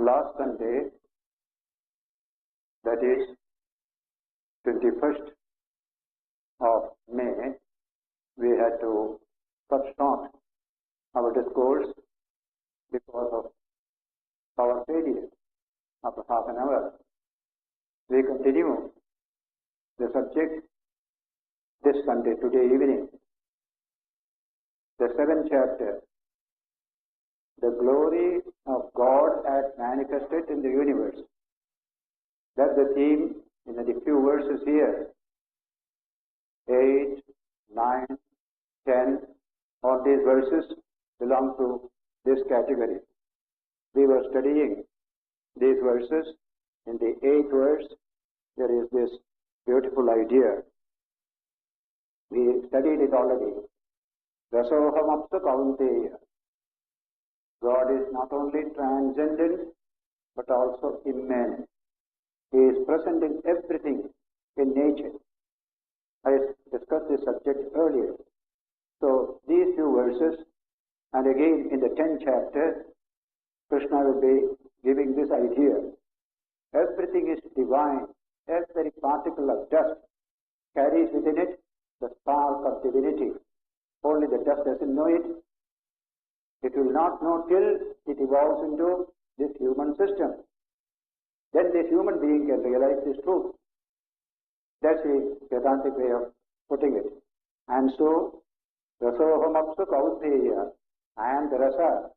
last Sunday, that is 21st of May, we had to cut short our discourse because of power failure after half an hour. We continue the subject this Sunday, today evening. The 7th chapter, the glory of God as manifested in the universe. That's the theme in the few verses here. 8, 9, 10, all these verses belong to this category. We were studying these verses. In the 8th verse, there is this beautiful idea. We studied it already. Rasohamapsa kaunteya. God is not only transcendent, but also immanent. He is present in everything in nature. I discussed this subject earlier. So these few verses, and again in the 10th chapter, Krishna will be giving this idea. Everything is divine. Every particle of dust carries within it the spark of divinity. Only the dust doesn't know it. It will not know till it evolves into this human system. Then this human being can realize this truth. That's the Vedantic way of putting it. And so, rasohamapsu kauteya, and the rasa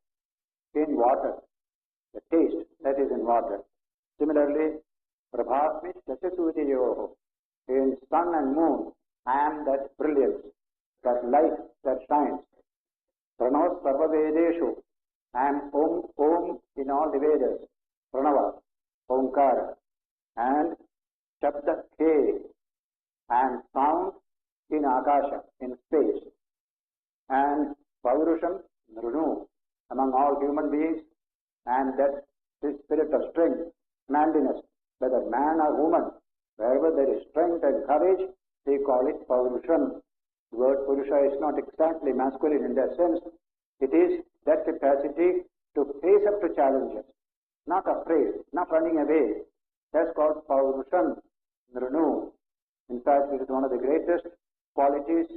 in water, the taste that is in water. Similarly, prabhasmi shashasutiyoho, in sun and moon, I am that brilliance, that light that shines. Pranos sarva vedeshu, I am Om in all the Vedas, Pranava, Omkara, and Shabda He, and sound in Akasha, in space, and Paurusham Nrunu, among all human beings, and that this spirit of strength, manliness, whether man or woman, wherever there is strength and courage, they call it Paurusham. The word Purusha is not exactly masculine in that sense. It is that capacity to face up to challenges, not afraid, not running away. That's called Paurusham Nrunu. In fact, it is one of the greatest qualities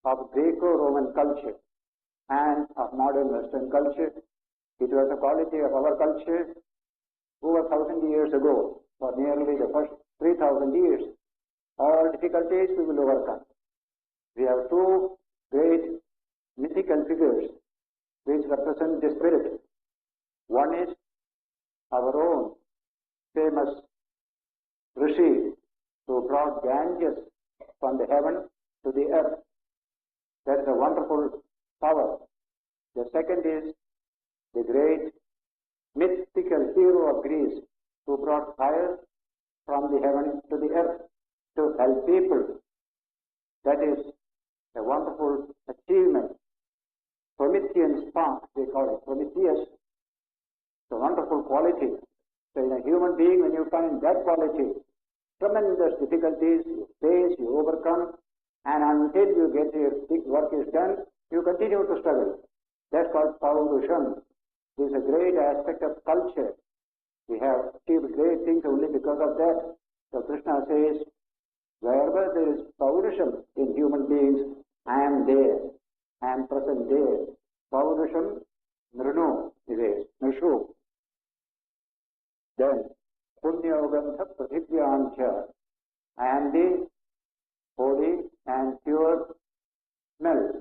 of Greco-Roman culture and of modern Western culture. It was a quality of our culture over 1,000 years ago, for nearly the first 3,000 years. All difficulties we will overcome. We have two great mythical figures which represent the spirit. One is our own famous Rishi who brought Ganges from the heaven to the earth. That is a wonderful power. The second is the great mythical hero of Greece who brought fire from the heaven to the earth to help people. That is a wonderful achievement. Promethean spark, they call it, Prometheus. It's a wonderful quality. So in a human being, when you find that quality, tremendous difficulties you face, you overcome, and until you get your work is done, you continue to struggle. That's called Paurusham. This is a great aspect of culture. We have achieved great things only because of that. So Krishna says, wherever there is Paurusham in human beings, I am there. I am present there. Paurusham Nrunu, he says, Nrishu. Then, Punyogantha Pratibhyancha, I am the holy and pure smell,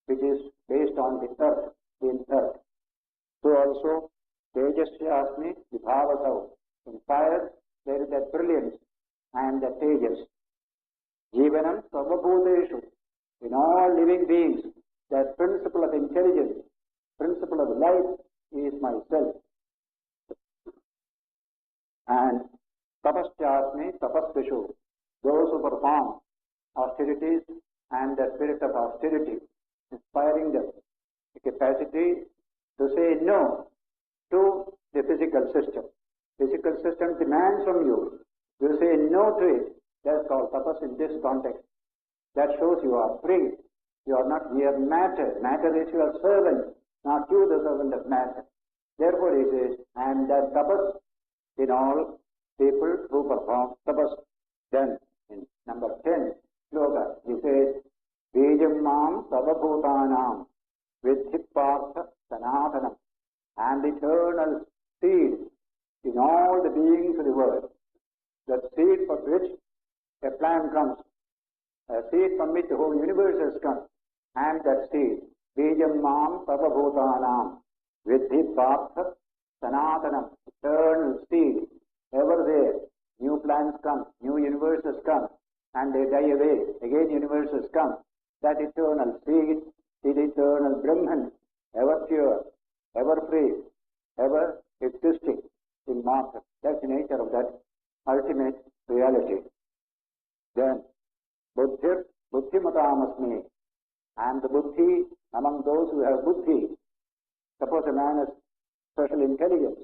which is based on the earth, in earth. So also, Tejasya Asmi Vibhavasau. In fire, there is that brilliance and that Tejas. Jivanam Sarvabhuteshu. In all living beings, that principle of intelligence, principle of life is myself. And Tapasyasmi Tapasvishu. Those who perform austerities and the spirit of austerity, inspiring them the capacity to say no to the physical system. Physical system demands from you. You say no to it. That's called tapas in this context. That shows you are free. You are not mere matter. Matter is your servant, not you the servant of matter. Therefore he says, and that tapas in all people who perform tapas. Then in number 10 sloka, he says, Bijam mam savabhutanam vidhi partha sanatanam, and eternal seed in all the beings of the world. The seed from which a plant comes, a seed from which the whole universe has come, and that seed, Bijam mam savabhutanam vidhi partha sanatanam, eternal seed, ever there. New plants come, new universes come, and they die away. Again universes come. That eternal seed is eternal Brahman, ever pure, ever free, ever existing, immortal. That's the nature of that ultimate reality. Then, buddhir buddhimatamasmi, and the buddhi among those who have buddhi. Suppose a man has special intelligence.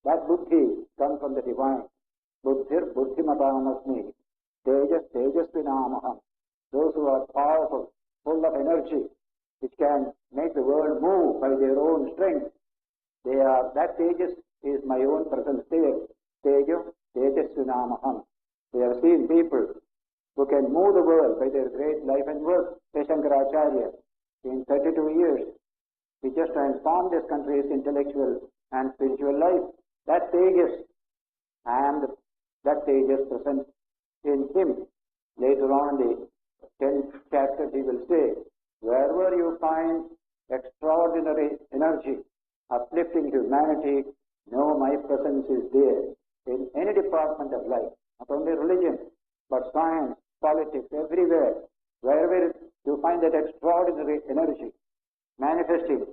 That buddhi comes from the divine. Buddhir buddhimatamasmi, tejas tejasvinamaham. Those who are powerful, full of energy, which can make the world move by their own strength. That tejas is my own presence there. Tejo tejasvinamaham. We have seen people who can move the world by their great life and work. Shankaracharya, in 32 years, he just transformed this country's intellectual and spiritual life. That tejas, and that tejas present in him. Later on, the 10th chapter, he will say, wherever you find extraordinary energy, uplifting humanity, know my presence is there. In any department of life, not only religion, but science, politics, everywhere, wherever you find that extraordinary energy manifesting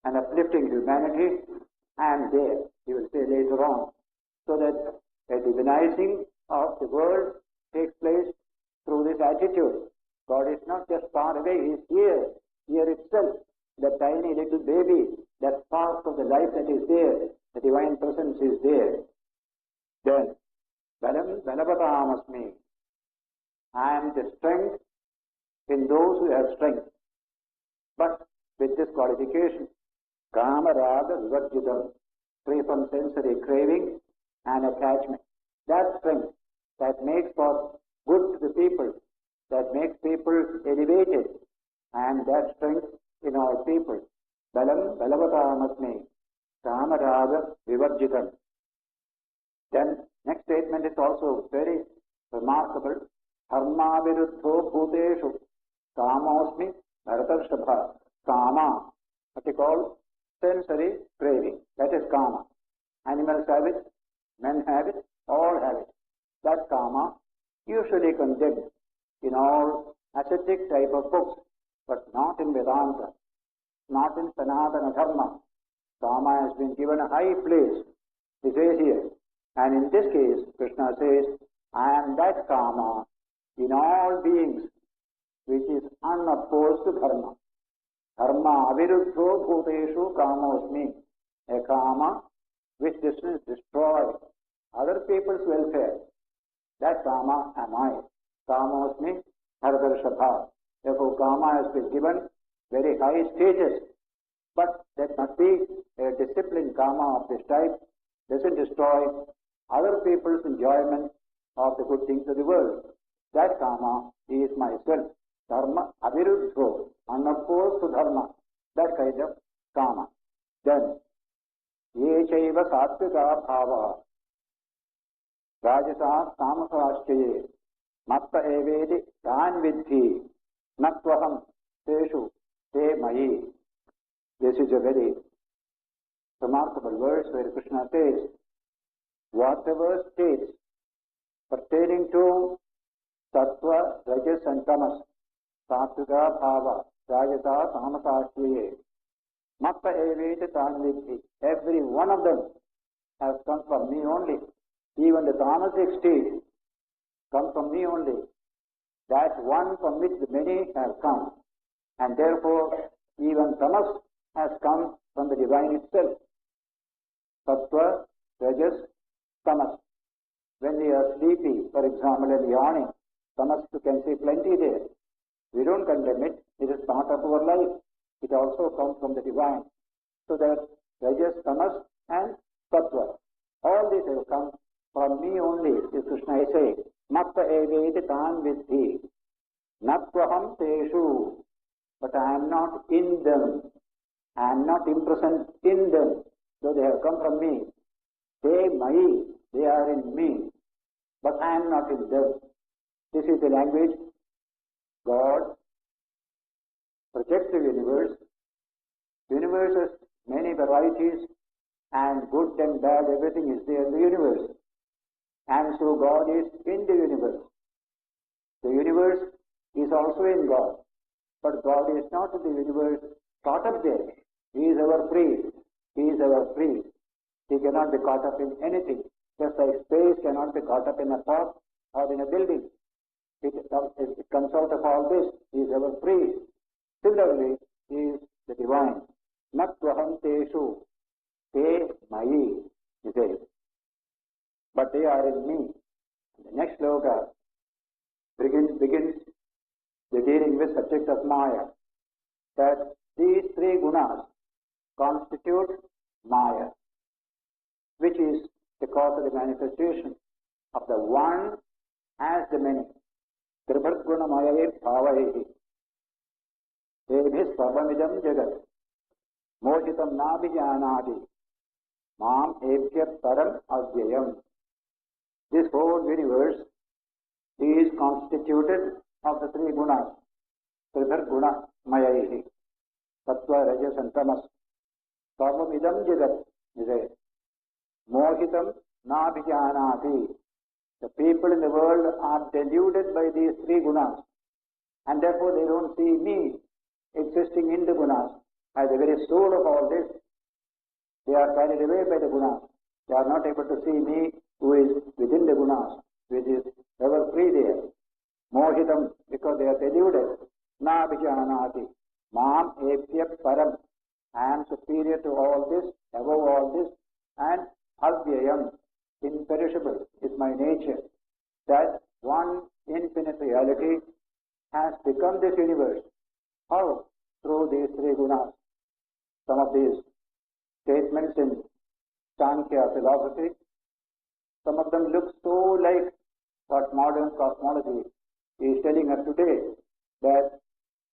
and uplifting humanity, I am there, he will say later on. So that a divinizing of the world takes place through this attitude. God is not just far away, he is here itself, the tiny little baby, that spark of the life that is there, the divine presence is there. Then, balam balabatamasmi, I am the strength in those who have strength. But with this qualification, kama raga vivarjitam, free from sensory craving and attachment. That strength that makes for good to the people, that makes people elevated, and that strength in all people. Balam balavatāmasmi, kama raga vivarjitam. Then next statement is also very remarkable. Dharma viruddho bhuteshu kamosmi bharatarshabha. Kama, what we call sensory craving. That is kama. Animals have it, men have it, all have it. That kama usually condemned in all ascetic type of books, but not in Vedanta, not in Sanatana Dharma. Kama has been given a high place, he says here. And in this case, Krishna says, I am that kama in all beings, which is unopposed to dharma. Dharma aviruddho bhuteshu kamosmi. A kama which doesn't destroy other people's welfare. That kama am I. Kamosmi bharatarshabha. Therefore, kama has been given very high status. But that must be a disciplined kama of this type. Doesn't destroy other people's enjoyment of the good things of the world. That kama is myself. Dharma aviruddho, unopposed to dharma. That kind of kama. Then, ye chaiva sattvika bhava, rajasa tamasāścaye, matta evedi tān vidhi, natvaham teshu te mayi. This is a very remarkable verse where Krishna says, whatever states pertaining to sattva, rajas and tamas, sattvika bhava, rajasa tamasāścaye, matta evedi tān vidhi. Every one of them has come from me only. Even the tamasic state comes from me only. That one from which the many have come. And therefore, even tamas has come from the divine itself. Sattva, rajas, tamas. When we are sleepy, for example, and yawning, tamas you can see plenty there. We don't condemn it. It is part of our life. It also comes from the divine. So that Rajas, Tamas and Sattva. All these have come from me only. This Krishna is saying, Matta eveti tan vidhi, natvaham teshu, but I am not in them. I am not imprisoned in them, though they have come from me. They mai, they are in me, but I am not in them. This is the language God projects the universe. Universe has many varieties, and good and bad, everything is there in the universe. And so God is in the universe. The universe is also in God. But God is not in the universe caught up there. He is our priest. He is our priest. He cannot be caught up in anything. Just like space cannot be caught up in a pot or in a building. It comes out of all this. He is our priest. Similarly, He is the divine. Natvaham teshu, te mayi, he says. But they are in me. The next sloka begins the dealing with subject of Maya. That these three gunas constitute Maya, which is the cause of the manifestation of the one as the many. Tribhat guna mayaye bhavayehi. Tebhis sarvamidam jagat. Mohitam nabhijanadi. Mam ebhyat param avyayam. This whole universe is constituted of the three gunas. Tribhat guna mayayehi. Sattva, Rajas and Tamas. Sarvamidam jagat. He says, Mohitam nabhijanati. The people in the world are deluded by these three gunas, and therefore they don't see me existing in the gunas. As the very soul of all this, they are carried away by the gunas. They are not able to see me who is within the gunas, which is ever free there. Mohitam, because they are deluded. Na abhijanati. Mam epya param. I am superior to all this, above all this, and avyayam, imperishable, is my nature. That one infinite reality has become this universe. How? Through these three gunas. Some of these statements in Sankhya philosophy, some of them look so like what modern cosmology is telling us today, that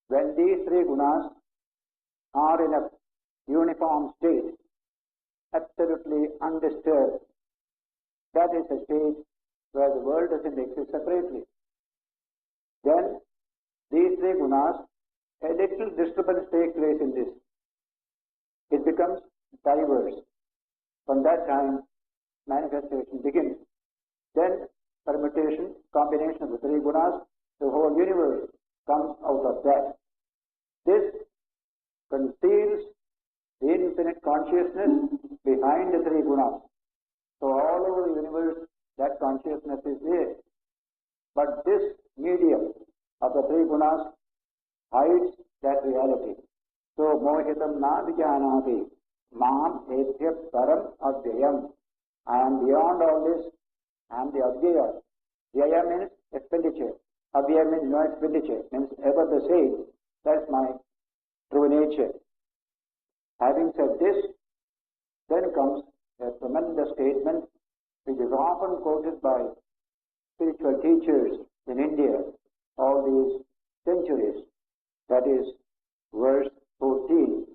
when these three gunas are in a uniform state, absolutely undisturbed, that is a stage where the world doesn't exist separately. Then these three gunas, a little disturbance takes place in this. It becomes diverse. From that time, manifestation begins. Then permutation, combination of the three gunas, the whole universe comes out of that. This conceals the infinite consciousness behind the three gunas. So all over the universe, that consciousness is there. But this medium of the three gunas hides that reality. So mohitam na vijanati, mam epya param avyayam. I am beyond all this. I am the avyaya. Vyaya means expenditure. Avyaya means no expenditure, means ever the same. That's my true nature. Having said this, then comes a tremendous statement which is often quoted by spiritual teachers in India all these centuries. That is verse 14.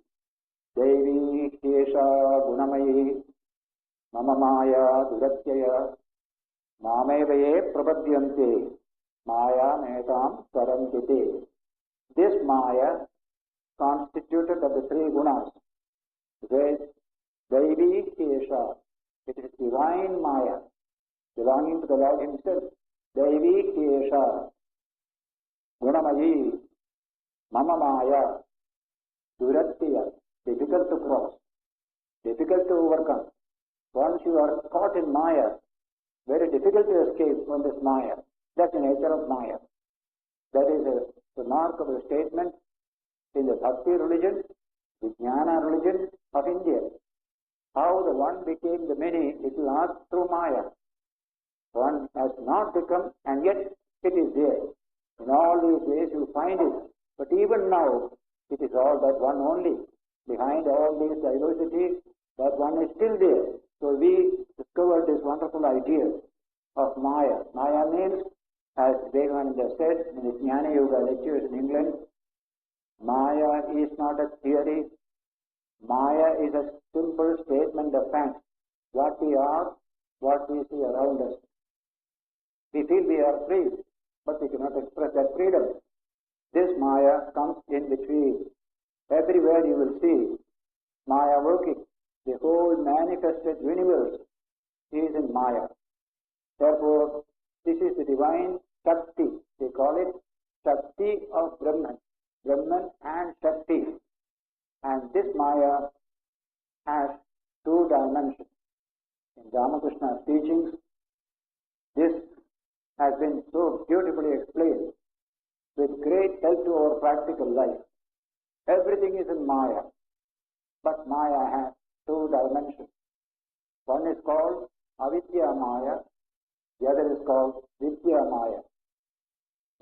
Devi Kesha Gunamayi Mama Maya Duratyaya Mamevaye Prabhadyante Maya Metam Karantite. This Maya, constituted of the three gunas, says Devi Kesha. It is divine Maya, belonging to the Lord Himself. Devi Kesha Gunamayi Mama Maya Duratya. Difficult to cross, difficult to overcome. Once you are caught in Maya, very difficult to escape from this Maya. That's the nature of Maya. That is a remarkable statement in the Bhakti religion, the Jnana religion of India. How the one became the many, it lasts through Maya. One has not become, and yet it is there. In all these ways you find it. But even now, it is all that one only. Behind all these diversity, That one is still there. So we discovered this wonderful idea of Maya. Maya means, as Vivekananda said in his Jnana Yoga lectures in England, Maya is not a theory. Maya is a simple statement of fact. What we are, what we see around us. We feel we are free, but we cannot express that freedom. This Maya comes in between. Everywhere you will see Maya working. The whole manifested universe is in Maya. Therefore, this is the divine Shakti. They call it Shakti of Brahman. Brahman and Shakti. And this Maya has two dimensions. In Ramakrishna's teachings, this has been so beautifully explained with great help to our practical life. Everything is in Maya, but Maya has two dimensions. One is called Avidya Maya, the other is called Vidya Maya.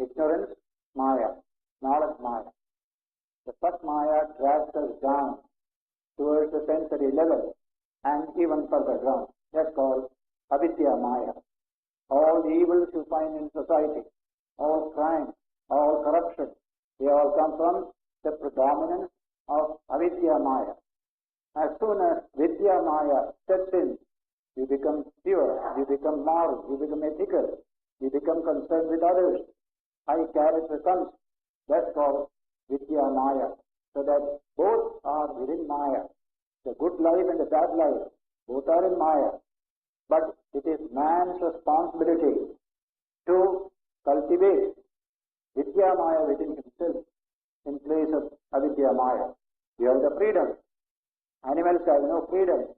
Ignorance, Maya. Knowledge, Maya. The first Maya drags us down towards the sensory level and even further down. That's called Avidya Maya. All the evils you find in society, all crime, all corruption, they all come from the predominance of Avidya Maya. As soon as Vidya Maya steps in, you become pure, you become moral, you become ethical, you become concerned with others. High character comes. That's called Vidya Maya. So that both are within Maya. The good life and the bad life, both are in Maya. But it is man's responsibility to cultivate Vidya Maya within himself in place of Avidya Maya. You have the freedom. Animals have no freedom.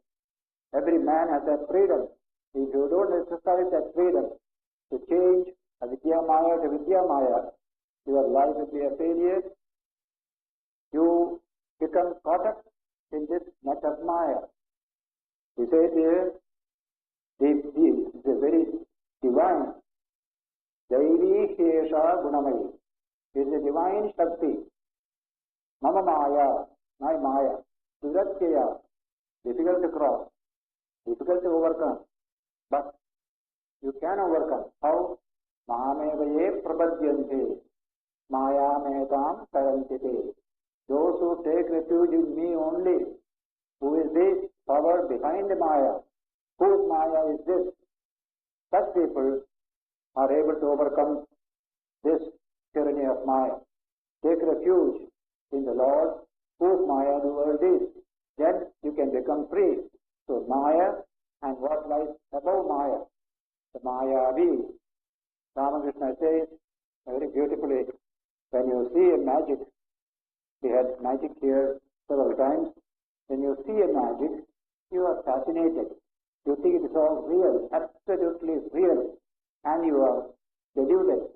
Every man has that freedom. If you don't exercise that freedom to change Avidya Maya to Vidya Maya, your life will be a failure. You become caught up in this net of Maya. He says here, the very divine, Daivi Shesha Gunamayi, is the divine Shakti. Mama Maya, my Maya, Suratyaya, difficult to cross, difficult to overcome, but you can overcome. How? Mahamevaye Prabhadyante, Maya Metam Tarantite. Those who take refuge in me only, who is the power behind the Maya, whose Maya is this? Such people are able to overcome this tyranny of Maya. Take refuge in the Lord, whose Maya the world is. Then you can become free. So Maya and what lies above Maya, the Mayavi. Ramakrishna says very beautifully, when you see a magic, we had magic here several times, when you see a magic, you are fascinated. You think it is all real, absolutely real, and you are deluded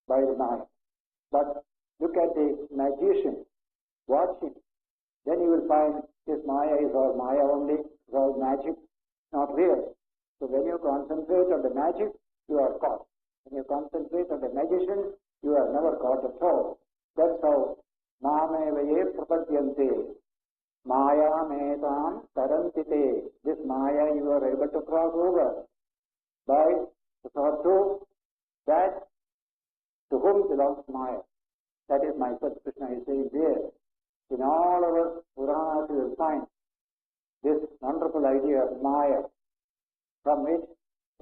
by the Maya. But look at the magician, watch him, then you will find this Maya is all Maya only, it's all magic, not real. So when you concentrate on the magic, you are caught. When you concentrate on the magician, you are never caught at all. That's how Mamevaye Prapadyante, Maya Metam Tarantite. This Maya you are able to cross over by the thought to that to whom belongs Maya. That is my Sat Krishna is saying there. In all our Puranas you will find this wonderful idea of Maya, from which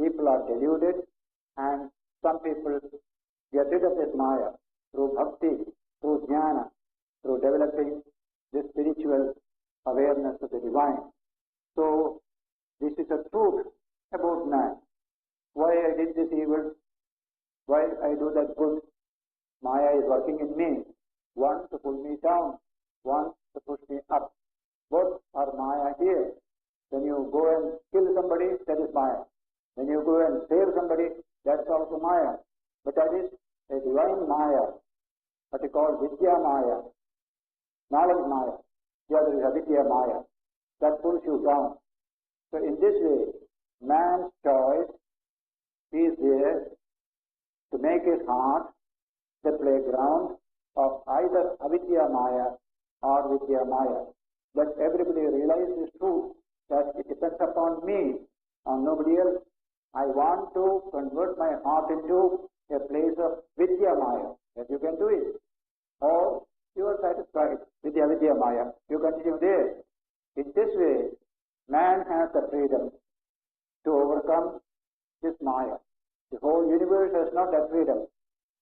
people are deluded, and some people get rid of this Maya through bhakti, through jnana, through developing this spiritual awareness of the divine. So, this is a truth about man. Why I did this evil? Why I do that good? Maya is working in me. One to pull me down, one to push me up. Both are Maya here. When you go and kill somebody, that is Maya. When you go and save somebody, that's also Maya. But that is a divine Maya, what we call Vidya Maya, knowledge Maya. The other is Avidya Maya. That pulls you down. So in this way, man's choice is there to make his heart the playground of either Avidya Maya or Vidya Maya. Let everybody realize this truth. that it depends upon me, on nobody else. I want to convert my heart into a place of Vidya Maya. Yes, you can do it. Or you are satisfied with the Vidya Maya. You continue there. In this way, man has the freedom to overcome this Maya. The whole universe has not that freedom.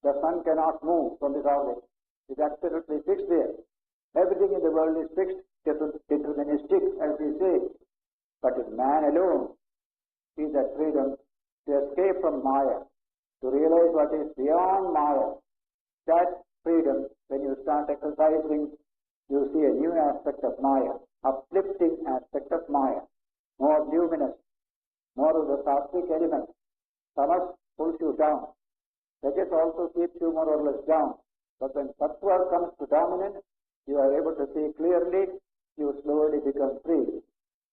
The sun cannot move from this orbit. It's absolutely fixed there. Everything in the world is fixed, deterministic, as we say. But in man alone is that freedom to escape from Maya, to realize what is beyond Maya. That freedom, when you start exercising, you see a new aspect of Maya, uplifting aspect of Maya, more luminous, more of the sattvic element. Tamas pulls you down. Rajas also keeps you more or less down. But when sattva comes to dominance, you are able to see clearly, you slowly become free.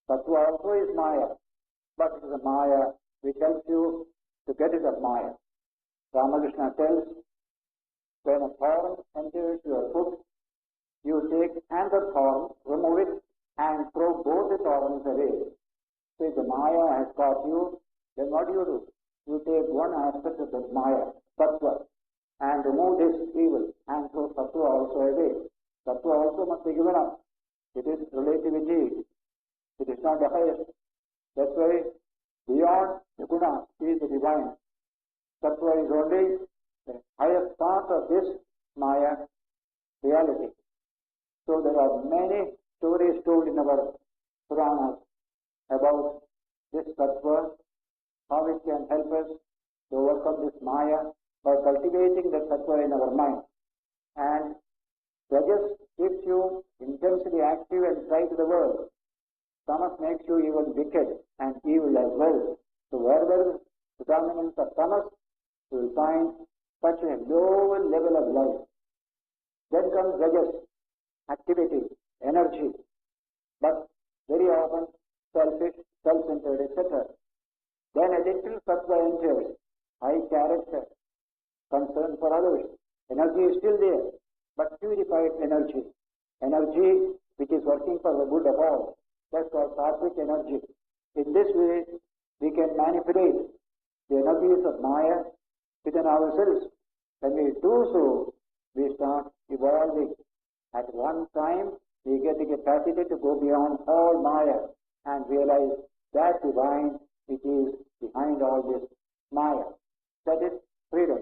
Sattva also is Maya, but it is a Maya which helps you to get rid of Maya. Ramakrishna tells, when a thorn enters your foot, you take another thorn, remove it, and throw both the thorns away. So if the Maya has got you, then what do? You take one aspect of the Maya, Sattva, and remove this evil, and throw Sattva also away. Sattva also must be given up. It is relativity. It is not the highest. That's why beyond the guna is the divine. Sattva is only the highest part of this Maya reality. So there are many stories told in our Puranas about this Sattva, how it can help us to overcome this Maya by cultivating the Sattva in our mind. And Rajas keeps you intensely active and try to the world. Tamas makes you even wicked and evil as well. So wherever the dominance of Tamas, you will find such a low level of life. Then comes Rajas, activity, energy, but very often selfish, self-centered, etc. Then a little Sattva enters, high character, concern for others. Energy is still there, but purified energy. Energy which is working for the good of all. That's called sattvic energy. In this way, we can manipulate the energies of Maya within ourselves. When we do so, we start evolving. At one time, we get the capacity to go beyond all Maya and realize that divine which is behind all this Maya. That is freedom.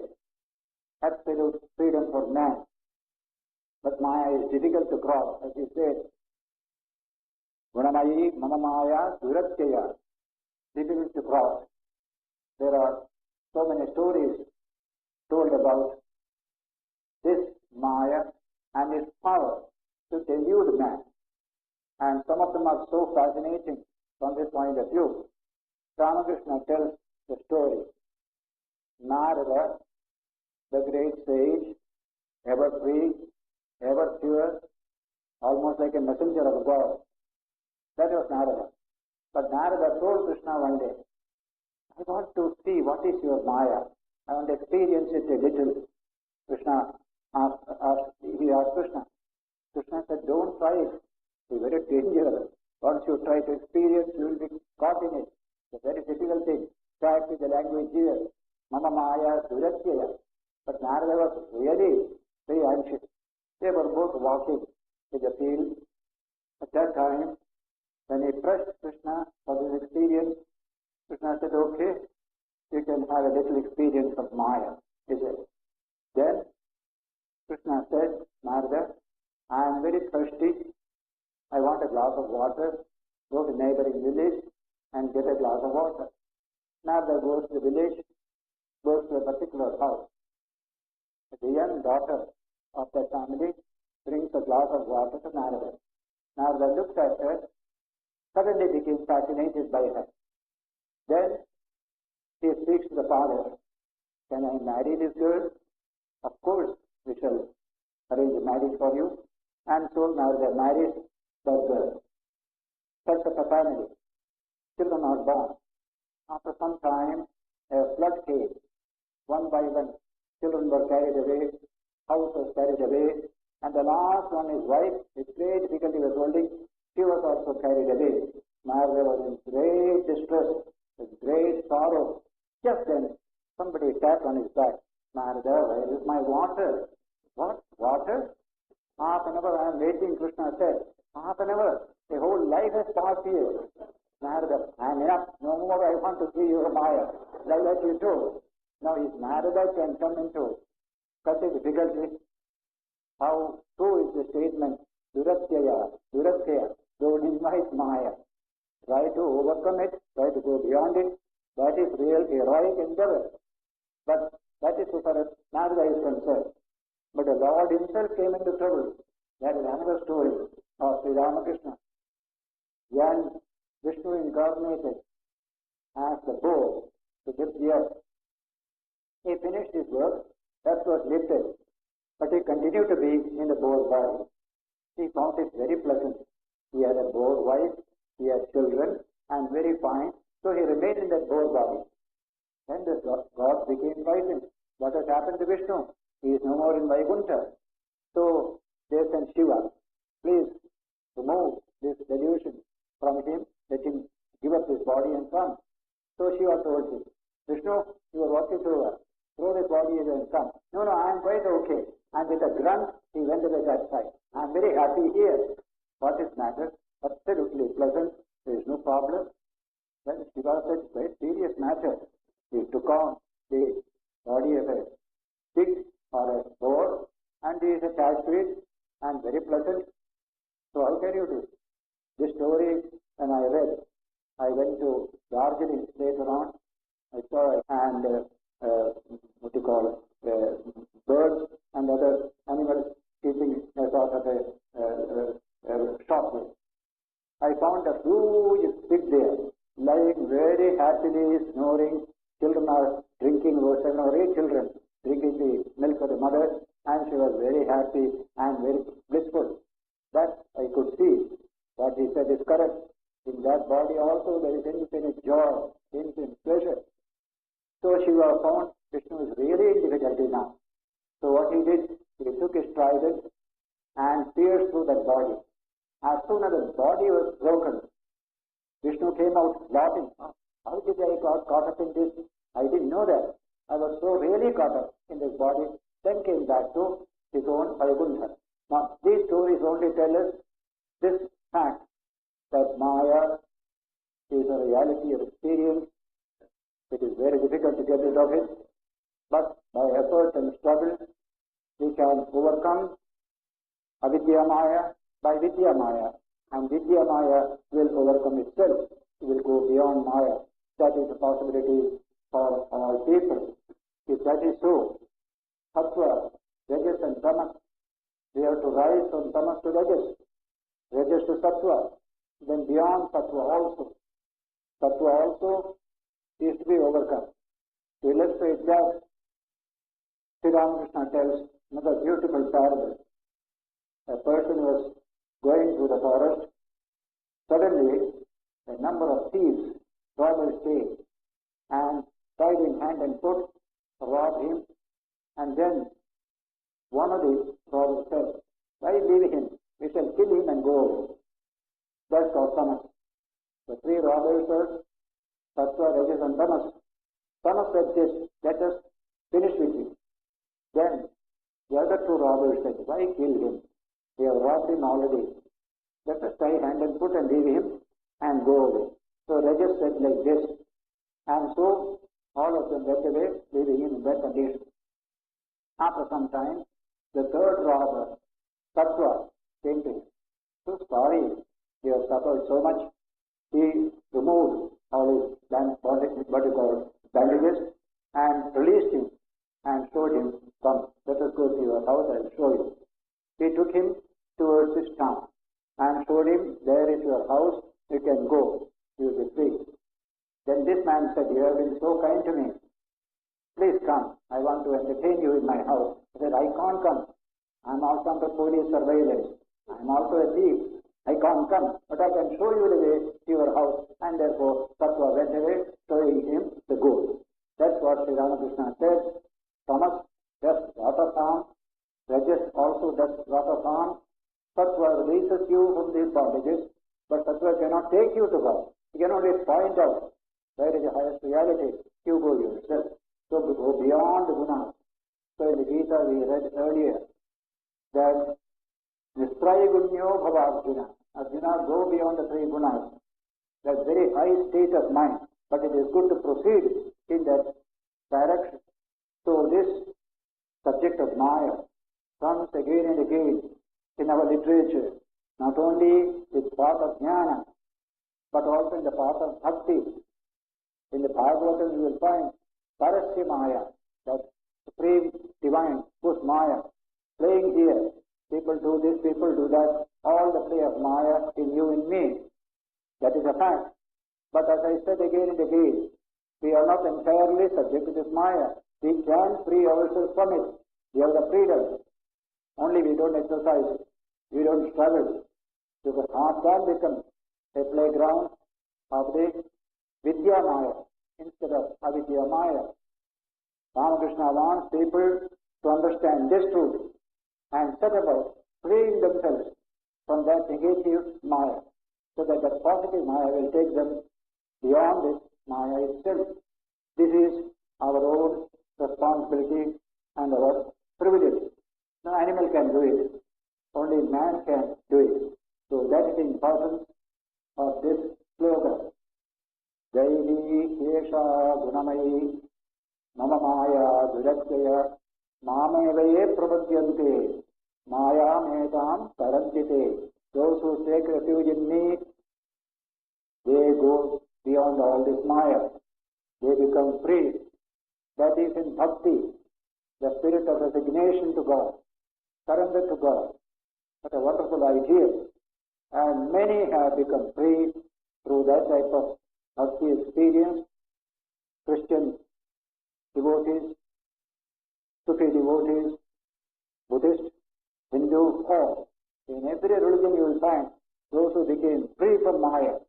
Absolute freedom for man. But Maya is difficult to cross, as he said. Gunamayi mama Maya duratyaya. Difficult to cross. There are so many stories told about this Maya and its power to delude man. And some of them are so fascinating from this point of view. Ramakrishna tells the story. Narada, the great sage, ever free, ever pure, almost like a messenger of God. That was Narada. But Narada told Krishna one day, I want to see what is your Maya. I want to experience it a little. Krishna he asked Krishna. Krishna said, don't try it. It's very dangerous. Once you try to experience, you will be caught in it. It's a very difficult thing. Try it with the language here. Mama Maya Duratyaya. But Narada was really very anxious. They were both walking in the field. At that time, when he pressed Krishna for this experience, Krishna said, okay, you can have a little experience of Maya, he said. Then Krishna said, Narada, I am very thirsty. I want a glass of water. Go to neighboring village and get a glass of water. Narada goes to the village, goes to a particular house. The young daughter of that family brings a glass of water to Narada. Narada looks at her, suddenly became fascinated by her. Then he speaks to the father. Can I marry this girl? Of course, we shall arrange a marriage for you. And so Narada marries that girl. Sets up a family. Children are born. After some time, a flood came. One by one, children were carried away, house was carried away, and the last one, his wife, with great difficulty was holding, she was also carried away. Narada was in great distress, with great sorrow. Just then, somebody tapped on his back. Narada, where is my water? What? Water? Half an hour I am waiting, Krishna said. Half an hour. A whole life has passed here. Narada, I am enough. No more I want to see your Maya. I let you do. Now if Narada can come into such a difficulty, how true is the statement, Duratyaya, don't invite Maya. Try to overcome it, try to go beyond it. That is real heroic endeavor. But that is so far as Narada is concerned. But the Lord himself came into trouble. That is another story of Sri Ramakrishna. When Vishnu incarnated as the bow to lift the earth, he finished his work, earth was lifted, but he continued to be in the bow's body. He found it very pleasant. He had a bow wife, he had children, and very fine, so he remained in that bow's body. Then the God became frightened. What has happened to Vishnu? He is no more in Vaikuntha. So they sent Shiva, please remove this delusion from him, let him give up his body and come. So Shiva told him, Vishnu, your work is over. Throw this body away and come. No, I am quite okay. And with a grunt, he went away that side. I am very happy here. What is matter? Absolutely pleasant. There is no problem. Then Shiva said, quite serious matter. He took on the body of a pig or a boar, and he is attached to it, and very pleasant. So how can you do? This story, when I read, I went to Darjeeling later on. I saw and birds and other animals keeping a sort of a shop there. I found a huge pig there, lying very happily, snoring. Children are drinking, 7 or 8 children drinking the milk of the mother, and she was very happy and very blissful. That I could see. What he said is correct. In that body also there is infinite joy, infinite pleasure. So Shiva found Vishnu is really in difficulty now. So what he did, he took his trident and pierced through that body. As soon as the body was broken, Vishnu came out laughing. How did I got caught up in this? I didn't know that. I was so really caught up in this body, then came back to his own Vaikuntha. Now, these stories only tell us this fact, that Maya is a reality of experience. It is very difficult to get rid of it, but by effort and struggle, we can overcome avidya Maya by vidya Maya, and vidya Maya will overcome itself. It will go beyond Maya. That is a possibility for all people. If that is so, sattva, rajas and tamas, we have to rise from tamas to rajas, rajas to sattva, then beyond sattva also. Sattva also is to be overcome. To illustrate that, Sri Ramakrishna tells another beautiful parable. A person was going through the forest. Suddenly, a number of thieves, robbers came and tied him hand and foot, robbed him, and then one of the robbers said, why leave him? We shall kill him and go away. That's called tamas. The 3 robbers were sattva, rajas and tamas. Tamas said this, let us finish with him. Then the other 2 robbers said, why kill him? We have robbed him already. Let us tie hand and foot and leave him and go away. So Rajas said like this. And so all of them went away, leaving him in that condition. After some time, the 3rd robber, Sattva, came to him. So sorry, you have suffered so much. He removed all his bandages and released him and showed him, come, let us go to your house, I will show you. He took him towards his town and showed him, there is your house, you can go, you will be free. Then this man said, you have been so kind to me. Please come, I want to entertain you in my house. He said, I can't come. I am also under police surveillance. I am also a thief. I can't come, but I can show you the way to your house. And therefore, Sattva went away, showing him the goal. That's what Sri Ramakrishna said. Tamas does lot of harm. Rajas also does lot of harm. Sattva releases you from these bondages But Sattva cannot take you to God. He can only point out where is the highest reality. You go yourself. So we go beyond the gunas. So in the Gita we read earlier that Nistrayagunyo bhava Arjuna. Arjuna, go beyond the three gunas. That's very high state of mind. But it is good to proceed in that direction. So this subject of Maya comes again and again in our literature, not only with path of jnana, but also in the path of bhakti. In the Bhagavatam you will find Parasya Maya, that supreme divine, whose Maya, playing here. People do this, people do that, all the play of Maya in you, in me. That is a fact. But as I said again and again, we are not entirely subject to this Maya. We can free ourselves from it. We have the freedom. Only we don't exercise it. We don't struggle. Because heart can become a playground of the Vidya Maya instead of Avidya Maya. Ramakrishna wants people to understand this truth and set about freeing themselves from that negative Maya, so that the positive Maya will take them beyond this Maya itself. This is our own responsibility and our privilege. No animal can do it. Only man can do it. So that is the importance of this slogan. Daivi Kesha Gunamayi Mama Maya Duraksaya Mamevaye Prabhadyante Maya Medam Tarantite. Those who take refuge in me, they go beyond all this Maya. They become free. That is in bhakti, the spirit of resignation to God, surrender to God. What a wonderful idea. And many have become free through that type of bhakti experience. Christian devotees, Sufi devotees, Buddhist, Hindu, all. In every religion you will find those who became free from Maya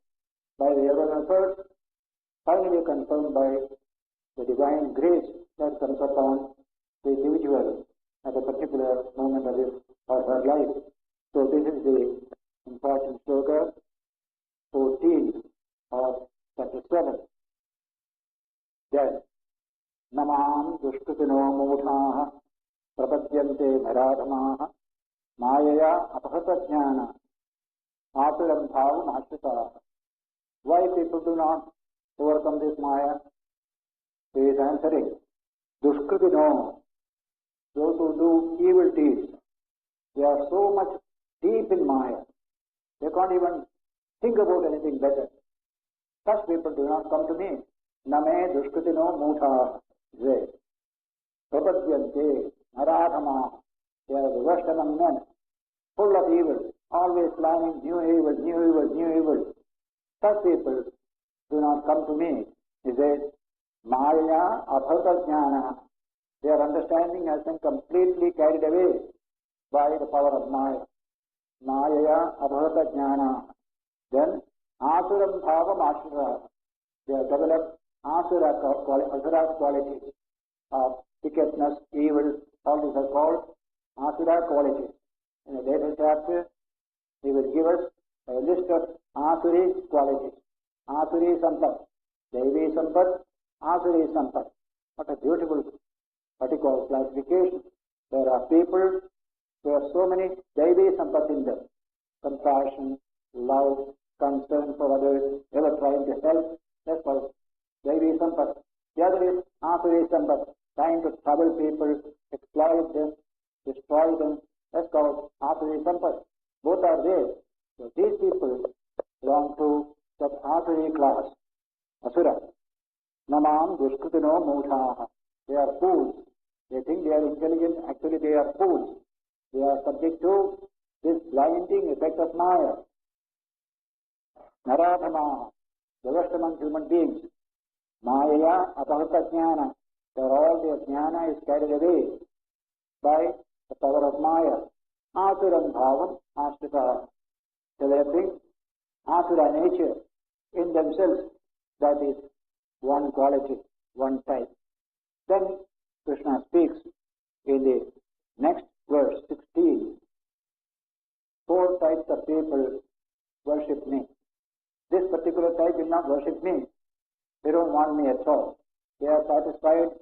by their own efforts, finally confirmed by the divine grace that comes upon the individual at a particular moment of his or her life. So this is the important sloka 14 of chapter 7. That Namam Dushkutino Muthaha Prapadyante Naradhamaha Mayaya Apahata Aturam Bhavam Ashrita. Why people do not overcome this Maya? He is answering. Dushkritino, those who do evil deeds, they are so much deep in Maya. They can't even think about anything better. Such people do not come to me. Name dushkritino mutha ze. Prapadyante naradhama. They are the worst among men, full of evil, always planning new evil, new evil, new evil. Such people do not come to me. He says, Maya abhata jnana. Their understanding has been completely carried away by the power of Maya. Maya abhata jnana. Then asuram bhavam asura. They have developed asura qualities of wickedness, evil. All these are called asura qualities. In a later chapter, he will give us a list of asuri qualities. Asuri sampat, Devi sampat, Asuri sampat. What a beautiful, what he calls classification. There are people who have so many Devi sampat in them. Compassion, love, concern for others, ever trying to help. That's called Devi sampat. The other is Asuri sampat, trying to trouble people, exploit them, destroy them. That's called Asuri sampat. Both are there. So these people belong to that Asuri class, Asura. Namam dushkritino muthaha. They are fools. They think they are intelligent. Actually they are fools. They are subject to this blinding effect of Maya. Naradhamaha. The worst among human beings. Maya apahata jnana. All their jnana is carried away by the power of Maya. Asuram bhavam ashrita. Developing asura nature in themselves. That is one quality, one type. Then Krishna speaks in the next verse, 16. 4 types of people worship me. This particular type will not worship me. They don't want me at all. They are satisfied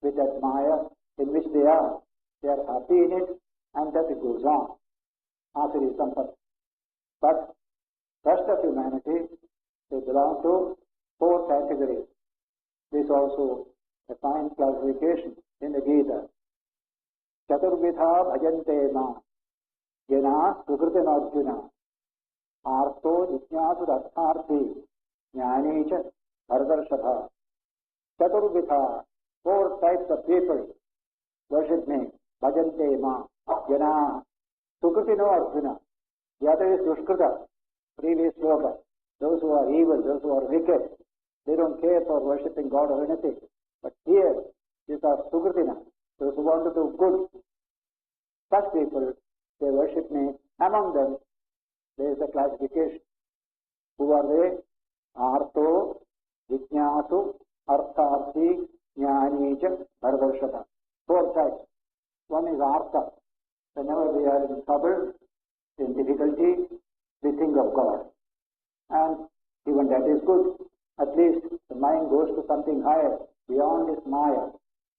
with that Maya in which they are. They are happy in it, and that it goes on. Asuri Sampat. But rest of humanity, they belong to 4 categories. This also a fine classification in the Gita. Chaturvidha bhajante ma jena sukritinarjuna arto jitnyasu artharthi jnani cha bhardarshadha. Chaturvidha, 4 types of people worship me. Bhajante ma jena sukritino arjuna. The other is dushkrita, previous sloka. Those who are evil, those who are wicked, they don't care for worshipping God or anything. But here, these are sukritina, those who want to do good. Such people, they worship me. Among them, there is a classification. Who are they? Arto, Jitnyasu, Artharthi, Jnani-cha, Bhardarshata. 4 types. One is Artha. Whenever we are in trouble, in difficulty, we think of God. And even that is good. At least the mind goes to something higher, beyond this Maya.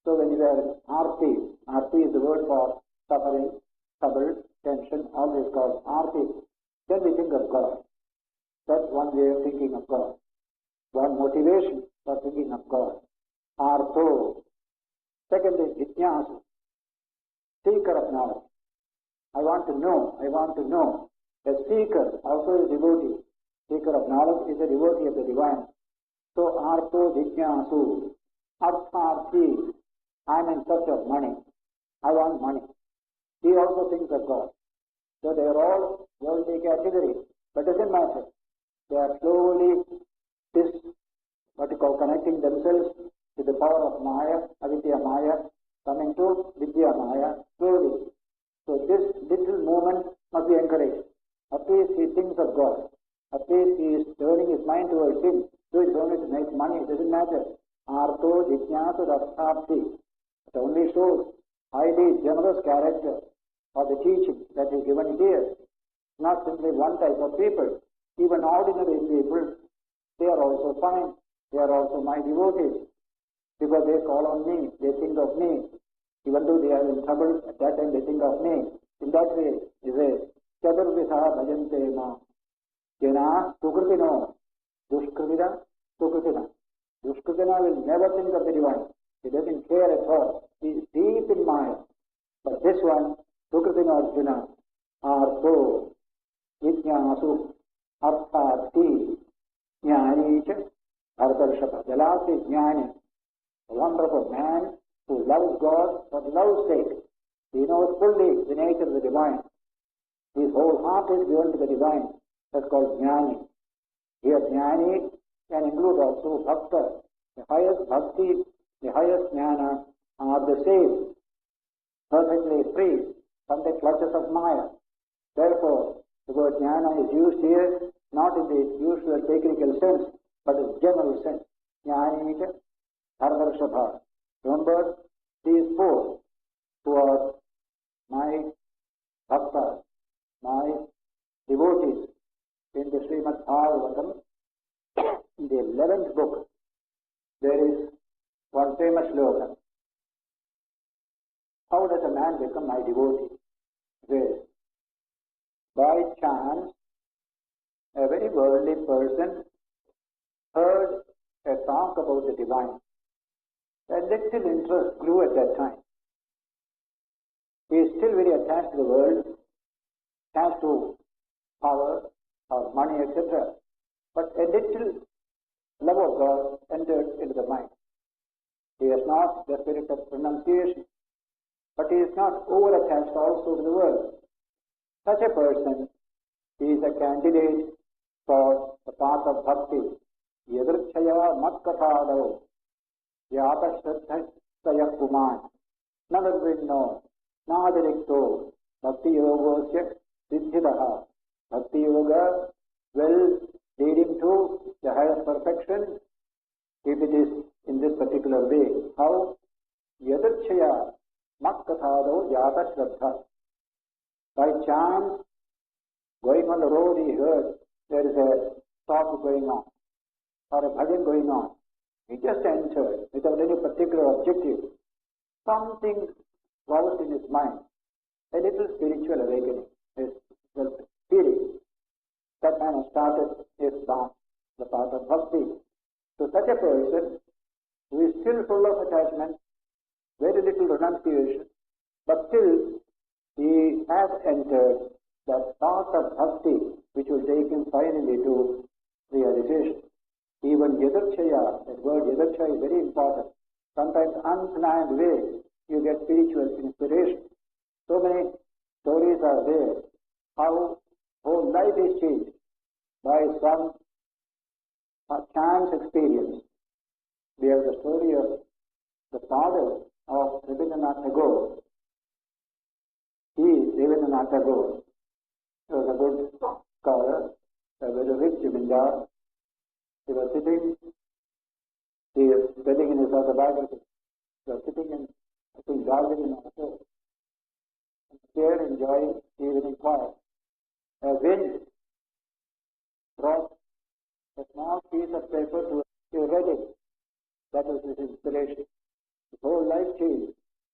So when you are Arti, Arti is the word for suffering, trouble, tension, all this called Arti. Then we think of God. That's one way of thinking of God. One motivation for thinking of God. Artho. Second is Jitnyasu, seeker of knowledge. I want to know, I want to know. A seeker also is a devotee. Seeker of knowledge is a devotee of the divine. So, Artho Jitnyasu, Artharthi, I am in search of money. I want money. He also thinks of God. So they are all worldly categories, but doesn't matter. They are slowly connecting themselves to the power of Maya, Avidya Maya, coming to Vidya Maya slowly. So this little movement must be encouraged. At least he thinks of God. At least he is turning his mind towards him. So it's only to make money, it doesn't matter. Artho Jitnyasu Rasthapti. It only shows highly generous character of the teaching that is given here. Not simply one type of people. Even ordinary people, they are also fine. They are also my devotees. Because they call on me, they think of me. Even though they are in trouble, at that time they think of me. In that way, he says, Chaturvidha bhajante ma jena sukritino dushkritina sukritina. Dushkritina will never think of the divine. He doesn't care at all. He is deep in Maya. But this one, sukritina arjuna, artho jitnyasu arthati jnani cha bhardarshata. The last is jnani, a wonderful man who loves God for love's sake. He knows fully the nature of the divine. His whole heart is given to the divine. That's called jnani. Here jnani can include also bhakta. The highest bhakti, the highest jnana are the same, perfectly free from the clutches of Maya. Therefore, the word jnana is used here not in the usual technical sense, but in general sense. Jnani cha bhardarshata. Remember, these 4 who are my bhaktas, my devotees, in the Srimad Bhagavatam, in the 11th book, there is one famous slogan. How does a man become my devotee? There, by chance, a very worldly person heard a talk about the divine. A little interest grew at that time. He is still very attached to the world, attached to power or money, etc. But a little love of God entered into the mind. He has not the spirit of renunciation, but he is not over-attached also to the world. Such a person, he is a candidate for the path of bhakti. Yadrchaya matkatadao yata shraddhaya kuman nadarvinno nadirikto bhakti yogosya siddhidaha. Bhakti yoga will leading to the highest perfection if it is in this particular way. How? Yadrchaya matkatadao yata shraddha. By chance, going on the road, he heard there is a talk going on or a bhajan going on. He just entered without any particular objective. Something roused in his mind, a little spiritual awakening, his feeling. That man has started his path, the path of bhakti. So such a person who is still full of attachment, very little renunciation, but still he has entered that path of bhakti which will take him finally to realization. Even yadachaya, that word yadachaya is very important. Sometimes unplanned way you get spiritual inspiration. So many stories are there how whole life is changed by some chance experience. We have the story of the father of Ranganathananda Tagore. Ranganathananda Tagore was a good scholar, a very rich Zamindar. He was sitting, he is telling in his autobiography, he was sitting in, I think, Darjeeling in Australia, and there enjoying evening quiet. A wind brought a small piece of paper to him. He read it. That was his inspiration. His whole life changed.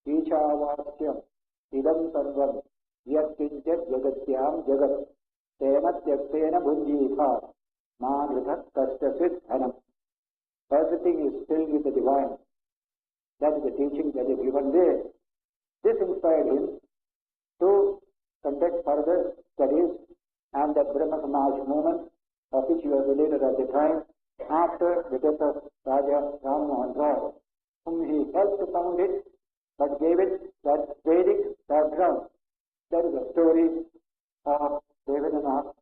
Ichavasyam idam sarvam yatkinjat jagatyam jagat tena tyaktena bhunjitha ma grithat kasyasit dhanam. Everything is filled with the divine. That is the teaching that is given there. This inspired him to conduct further studies, and that Brahma Samaj movement, of which he was the leader at the time, after the death of Raja Ram Mohan Roy, whom he helped to found it, but gave it that Vedic background. That is the story of Ranganathananda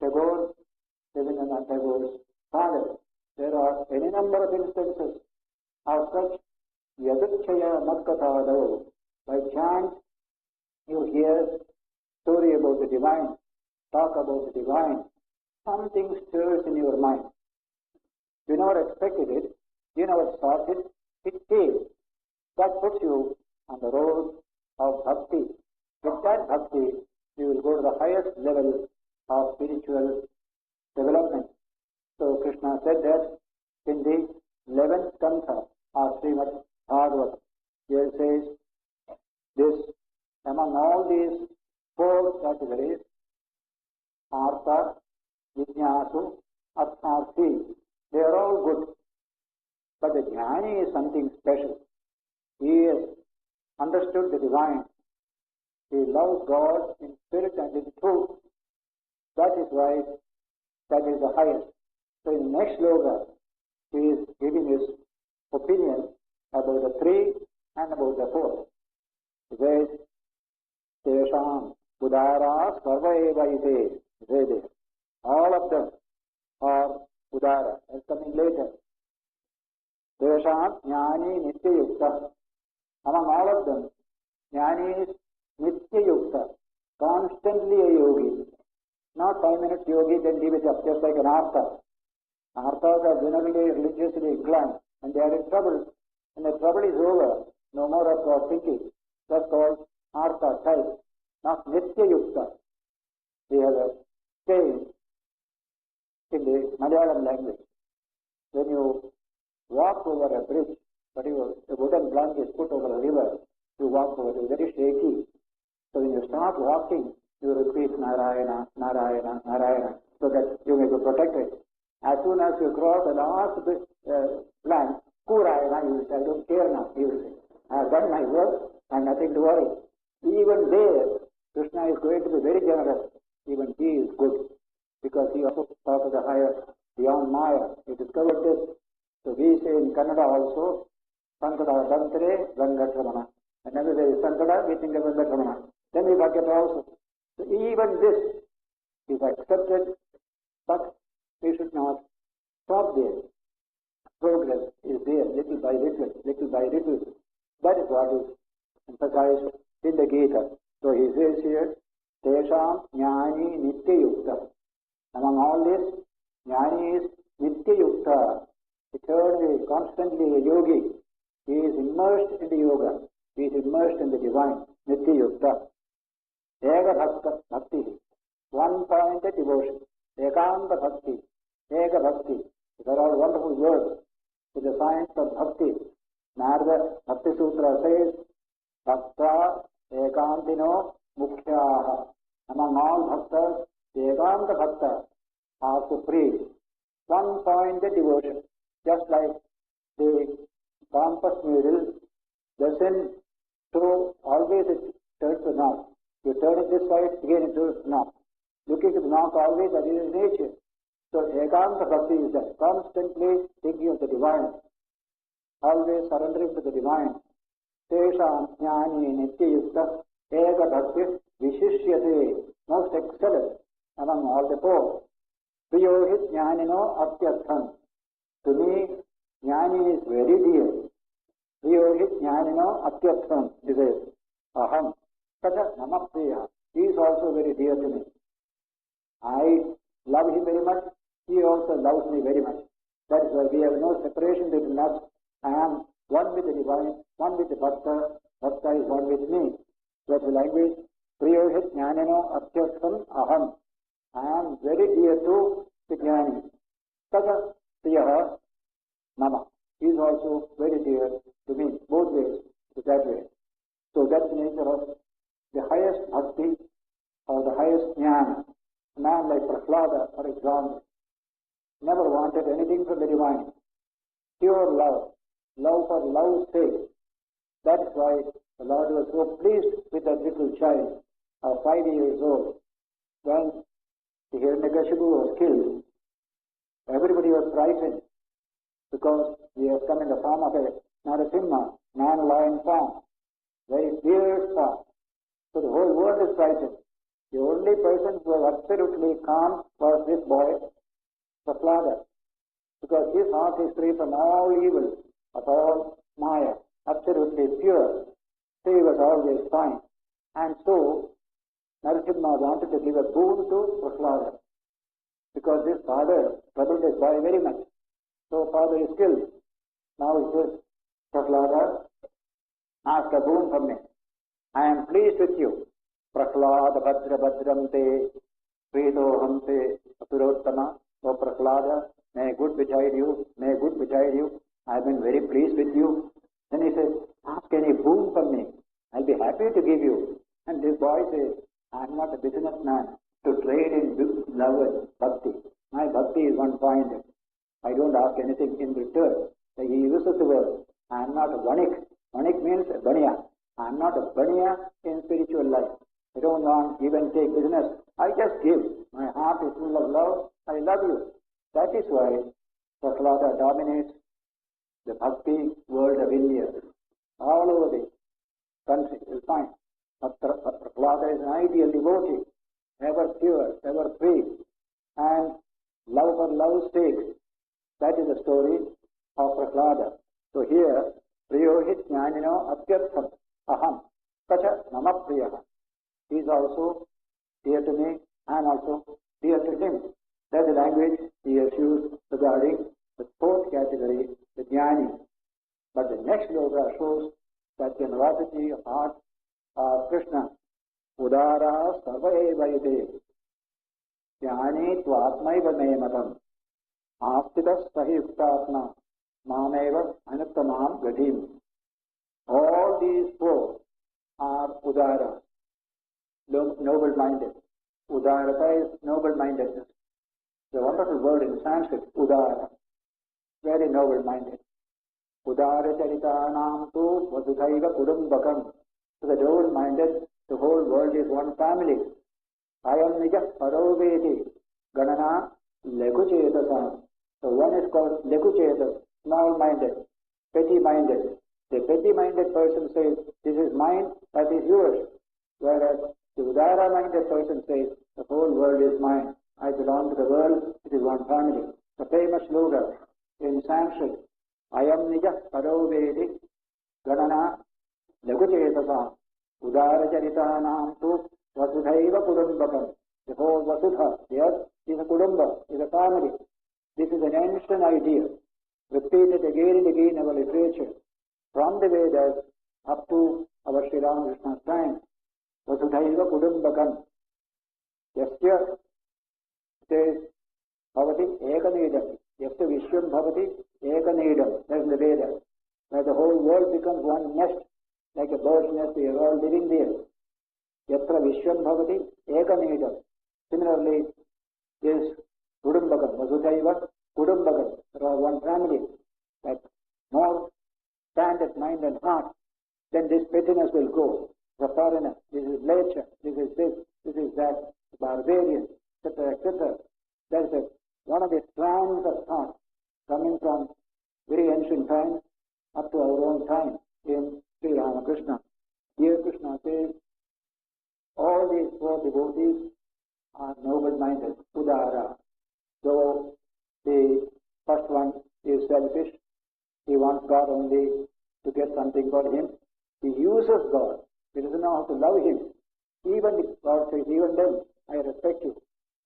Tagore, Ranganathananda Tagore's father. There are any number of instances of such yadachaya matkatado. By chance, you hear story about the divine, talk about the divine, something stirs in your mind. You never expected it, you never thought it, it came. That puts you on the road of bhakti. With that bhakti, you will go to the highest level of spiritual development. So Krishna said that in the 11th kantha of Srimad Bhagavad, here it says, this, among all these four categories, Artha, Jnanasu, Artharthi, they are all good. But the Jnani is something special. He has understood the divine. He loves God in spirit and in truth. That is why that is the highest. So in the next sloka, he is giving his opinion about the three and about the fourth. He says, Tesham Udara Sarva Eva Ite. Vede. All of them are Udara, as coming later. Tesham Jnani Nitya Yukta. Among all of them, Jnani is Nitya Yukta, constantly a yogi. Not 5 minutes yogi, then leave it up, just like an Artha. Arthas are generally religiously inclined, and they are in trouble. When the trouble is over, no more of God thinking. That's called Artha type, not Nitya Yukta. We have a saying in the Malayalam language. When you walk over a bridge, but a wooden plank is put over a river, you walk over it, very shaky. So when you start walking, you repeat Narayana, Narayana, Narayana, so that you may be protected. As soon as you cross the last plank, Kurayana, you will say, I don't care now, you will say. I have done my work, I have nothing to worry. Even there, Krishna is going to be very generous. Even he is good, because he also thought of the higher, beyond Maya. He discovered this. So we say in Kannada also, Sankada Dantare Rangatramana. Whenever there is Sankada, we think of Rangatramana. Then we forget also. So even this is accepted, but we should not stop there. Progress is there, little by little, little by little. That is what is emphasized in the Gita. So he says here, Tesham Jnani Nitya Yukta. Among all this, Jnani is Nitya Yukta, eternally, constantly a yogi. He is immersed in the yoga. He is immersed in the divine, Nitya Yukta. Ega Bhakta Bhakti, one-pointed devotion. Ekanta Bhakti, Eka Bhakti. These are all wonderful words. It's the science of Bhakti. Narada Bhakti Sutra says, Bhakta Ekantino Mukhyaha. Among all bhaktas, the Ekanta Bhakta are supreme. One-pointed devotion, just like the compass needle doesn't throw, always it turns the north. You turn it this side, again it turns north. Looking to the north always, that is nature. So Ekanta Bhakti is that, constantly thinking of the divine, always surrendering to the divine. Tesham Jnani Nityayukta Eka Bhakti Vishishyate, most excellent among all the four. Priyohit Jnanino Atyartham. To me, Jnani is very dear. Priyohit Jnanino Atyartham, he says, Aham. Tacha Namapriya. He is also very dear to me. I love him very much. He also loves me very much. That is why we have no separation between us. I am one with the divine, one with the Bhakta. Bhakta is one with me. That's the language. Priyohit Jnanino Atyartham Aham. I am very dear to the Jnani. Tacha Priyaha Mama. He is also very dear to me, both ways, that way. So that's the nature of the highest bhakti or the highest jnana. A man like Prahlada, for example, never wanted anything from the divine. Pure love, love for love's sake. That is why the Lord was so pleased with that little child of 5 years old. When the Hiranyakashipu was killed, everybody was frightened because he has come in the form of a Narasimha, man-lion form, very fierce form. So the whole world is frightened. The only person who was absolutely calm was this boy, Prahlada, because his heart is free from all evil, of all maya, absolutely pure. So he was always fine. And so Narasimha wanted to give a boon to Prahlada, because this father troubled his boy very much. So father is killed. Now he says, Prahlada, ask a boon from me. I am pleased with you. Prahlada Bhadra Bhadram Te Pritoham Te Asurottama. O Prahlada, may good betide you, may good betide you. I have been very pleased with you. Then he says, ask any boon from me. I'll be happy to give you. And this boy says, I am not a businessman to trade in love and bhakti. My bhakti is one-pointed. I don't ask anything in return. So he uses the word, I am not a vanik. Vanik means a baniya. I am not a baniya in spiritual life. I don't want give and take business. I just give. My heart is full of love. I love you. That is why Prahlada dominates the bhakti world of India. All over the country, you'll find Prahlada is an ideal devotee, ever pure, ever free, and love for love's sake. That is the story of Prahlada. So here, Priyohit Jnanino Atyartham Aham Tacha Mama Priyaha. He is also dear to me, I am also dear to him. That's the language he has used regarding the fourth category, the Jnani. But the next sloka shows that generosity of heart of Krishna. Udara Sarva Eva Jnani Tvatmaiva Me Matam Astitas Sahiyuktatma Mameva Anuttamam Gadim. All these four are Udara, noble-minded. Udarata is noble-mindedness. The wonderful word in Sanskrit, Udara, very noble-minded. Udara Charitanam tu Vasudhaiva Kudumbakam. So the noble-minded, the whole world is one family. Ayam Nija Paroveti Ganana Lekuchetasam. So one is called Lekuchetas, small-minded, petty-minded. The petty-minded person says, this is mine, that is yours. Whereas the Udara-minded person says, the whole world is mine. I belong to the world, it is one family. The famous slogan in Sanskrit, Ayam Nija Paroveti Ganana Laguchetasam Udara Charitanam tu Vasudhaiva Kudumbakam. The whole Vasudha, the earth, is a Kudumba, is a family. This is an ancient idea, repeated again and again in our literature, from the Vedas up to our Sri Ramakrishna's time. Vasudhaiva Kudumbakam. Yasya says, Bhavati Ekanidam. Yasta Vishwam Bhavati Ekanidam. That's the Veda. Where the whole world becomes one nest, like a bird's nest, we are all living there. Yatra Vishwam Bhavati Ekanidam. Similarly, is Kudumbagam, Vasudhaiva Kudumbagam. There are one family. That more stand at mind and heart, then this pettiness will go. The foreigner, this is nature, this is this, this is that, barbarian, etc., etc. That is one of the strands of thought coming from very ancient times up to our own time in Sri Ramakrishna. Here Krishna says, all these four devotees are noble-minded, Udara. So the first one is selfish. He wants God only to get something for him. He uses God. He doesn't know how to love him. Even if God says, even then, I respect you.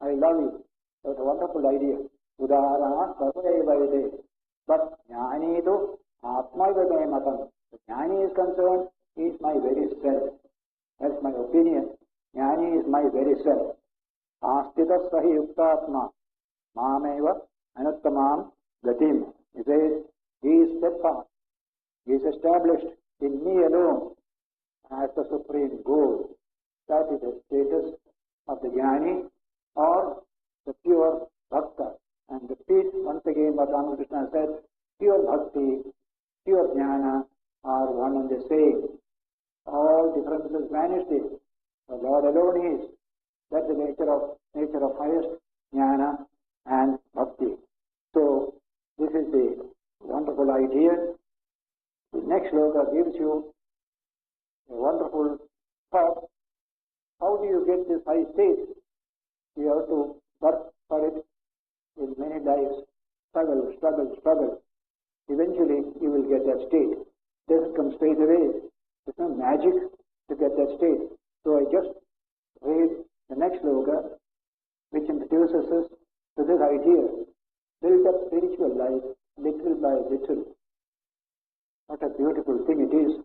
I love you. That's a wonderful idea. Udara sarvaevaide. But jnani tu atmaivame matam. The jnani is concerned, he is my very self. That's my opinion. Jnani is my very self. Astita sahi yuktatma. Mameva anuttamam gatim. He says, he is steadfast. He is established in me alone as the supreme goal. That is the status of the jnani or the pure bhakta. And repeat once again what Ramakrishna said, pure bhakti, pure jnana are one and the same. All differences vanish there. The Lord alone is. That's the nature of highest jnana and bhakti. So this is the wonderful idea. The next sloka gives you a wonderful thought. How do you get this high state? You have to work for it in many lives. Struggle, struggle, struggle. Eventually you will get that state. It doesn't come straight away. There's no magic to get that state. So I just read the next sloka, which introduces us to this idea. Build up spiritual life little by little. What a beautiful thing it is.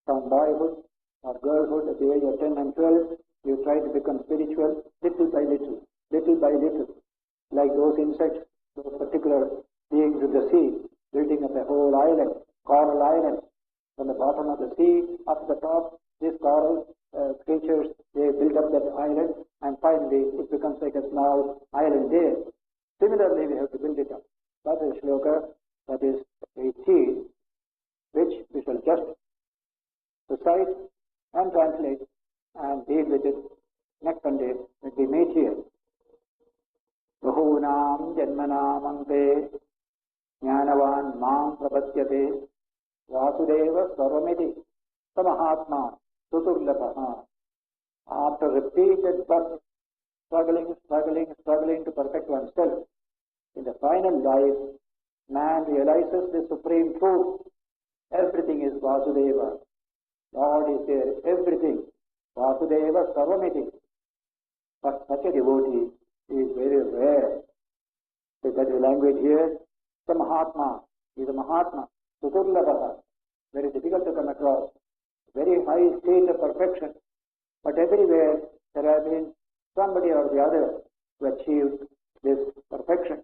From boyhood or girlhood at the age of 10 and 12, you try to become spiritual little by little, little by little. Like those insects, those particular beings in the sea, building up a whole island, coral islands. From the bottom of the sea up to the top, these coral creatures, they build up that island, and finally it becomes like a small island there. Similarly, we have to build it up. That is shloka, that is 18, which we shall just recite and translate and deal with it next Sunday when we meet here. Bahunam janmanam ante jnanavan mam prapadyate vasudeva sarvamiti samahatma suturlabha. After repeated birth, struggling to perfect oneself, in the final life, man realizes the supreme truth. Everything is Vasudeva. God is there, everything. Vasudeva Sarvamiti. But such a devotee is very rare. So that is the language here. The Mahatma is a Mahatma. Suturlabha. Very difficult to come across. Very high state of perfection. But everywhere there has been somebody or the other who achieved this perfection.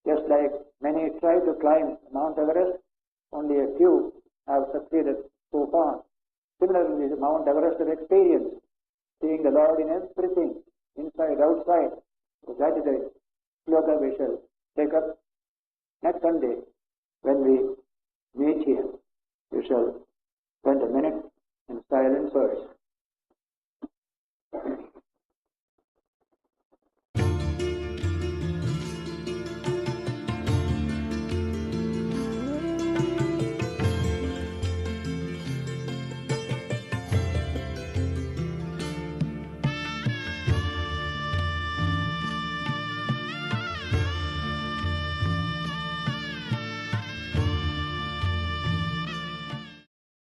Just like many try to climb Mount Everest, only a few have succeeded so far. Similarly, the Mount Everest of experience, seeing the Lord in everything, inside, outside. So that is a sloka we shall take up next Sunday when we meet here. We shall spend a minute in silence first.